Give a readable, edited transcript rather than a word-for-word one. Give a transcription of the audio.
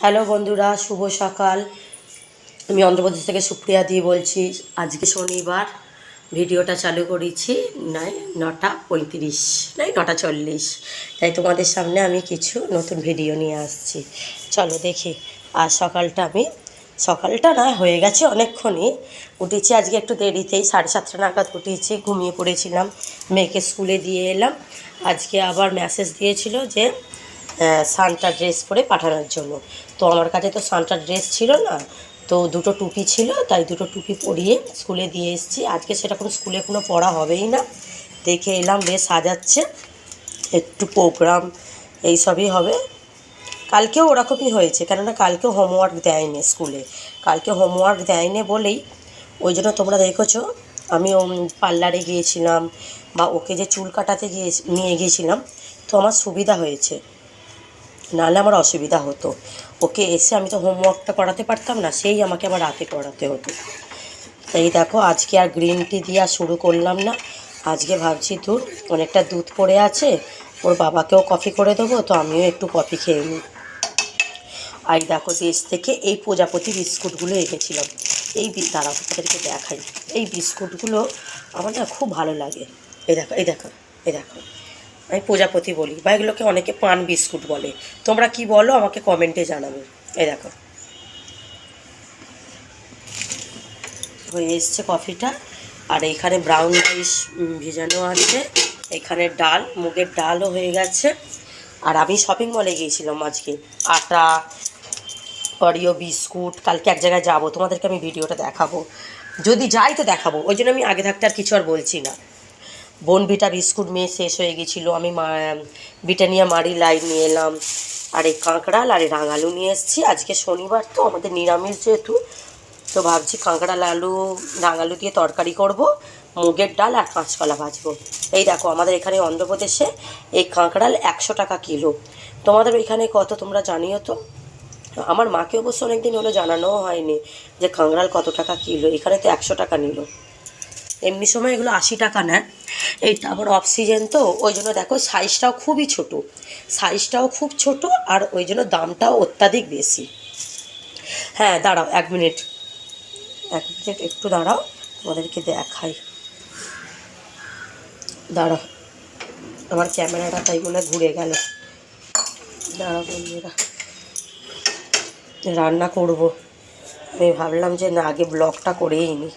Hello বন্ধুরা, শুভ সকাল। আমি অন্ধ্রপ্রদেশ থেকে সুপ্রিয়া দিয়ে বলছি। আজকে শনিবার, ভিডিওটা চালু করেছি 9:35, 9:40। তাই তোমাদের সামনে আমি কিছু নতুন ভিডিও নিয়ে আসছি। চলো দেখি। আর সকালটা না হয়ে গেছে অনেকক্ষণই। উঠেছি আজকে একটু দেরিতেই, 7:30 নাগাদ উঠেছি। ঘুমিয়ে পড়েছিলাম, মেয়েকে স্কুলে দিয়ে এলাম। আজকে আবার মেসেজ দিয়েছিল যে সান্টা ড্রেস পরে পাঠানোর জন্য। তো আমার কাছে তো সান্টা ড্রেস ছিল না, তো দুটো টুপি ছিল, তাই দুটো টুপি পরিয়ে স্কুলে দিয়ে এসেছি। আজকে সেরকম স্কুলে কোনো পড়া হবেই না, দেখে এলাম বেশ সাজাচ্ছে, একটু প্রোগ্রাম এইসবই হবে। কালকেও ওরকমই হয়েছে, কেননা কালকেও হোমওয়ার্ক দেয়নি স্কুলে। কালকে হোমওয়ার্ক দেয়নি বলেই ওই জন্য তোমরা দেখেছো আমি পার্লারে গিয়েছিলাম, বা ওকে যে চুল কাটাতে নিয়ে গিয়েছিলাম, তো আমার সুবিধা হয়েছে, নাহলে আমার অসুবিধা হতো। ওকে এসে আমি তো হোমওয়ার্কটা করাতে পারতাম না, সেই আমাকে আবার রাতে করাতে হতো। তাই দেখো, আজকে আর গ্রিন টি দিয়ে আর শুরু করলাম না। আজকে ভাবছি অনেকটা দুধ পড়ে আছে, ওর বাবাকেও কফি করে দেবো, তো আমিও একটু কফি খেয়ে নিই। আর দেখো, দেশ থেকে এই প্রজাপতি বিস্কুটগুলো এনেছিলাম। দাঁড়াও তাদেরকে দেখাই। এই বিস্কুটগুলো আমার না খুব ভালো লাগে। এই দেখো, এই দেখো, এই দেখো। আমি প্রজাপতি বলি, বা এগুলোকে অনেকে পান বিস্কুট বলে। তোমরা কি বলো আমাকে কমেন্টে জানাবে। এই দেখো, হয়ে এসছে কফিটা। আর এইখানে ব্রাউন রাইস ভেজানো আছে, এখানে ডাল, মুগের ডালও হয়ে গেছে। আর আমি শপিং মলে গিয়েছিলাম আজকে। আটা, অরিও বিস্কুট, কালকে এক জায়গায় যাবো, তোমাদেরকে আমি ভিডিওটা দেখাবো। যদি যাই তো দেখাবো, ওই জন্য আমি আগে থাকতে আর কিছু আর বলছি না। বোনভিটা বিস্কুট মেয়ে শেষ হয়ে গেছিলো, আমি ব্রিটানিয়া মারি লাইট নিয়ে এলাম। আর এই কাঁকড়াল আর এই রাঙালু নিয়ে এসেছি। আজকে শনিবার তো আমাদের নিরামিষ যেহেতু, তো ভাবছি কাঁকড়াল আলু রাঙালু দিয়ে তরকারি করব, মুগের ডাল আর কাঁচকলা ভাজবো। এই দেখো, আমাদের এখানে অন্ধ্রপ্রদেশে এই কাঁকড়াল 100 টাকা কিলো। তোমাদের ওইখানে কত তোমরা জানিও তো। আমার মাকে অবশ্য অনেকদিন হলো জানানোও হয়নি যে কাঁকড়াল কত টাকা কিলো। এখানে তো 100 টাকা নিল। এমনি সময় এগুলো 80 টাকা নেয়। এইটা আবার অফ সিজন তো, ওই জন্য দেখো সাইজটাও খুবই ছোটো, সাইজটাও খুব ছোট, আর ওই জন্য দামটাও অত্যাধিক বেশি। হ্যাঁ দাঁড়াও 1 মিনিট, 1 মিনিট একটু দাঁড়াও, তোমাদেরকে দেখাই। দাঁড়াও, আমার ক্যামেরাটা তাই মনে ঘুরে গেল। দাঁড়াও বন্ধুরা, রান্না করব, আমি ভাবলাম যে না, আগে ব্লগটা করেই নিই।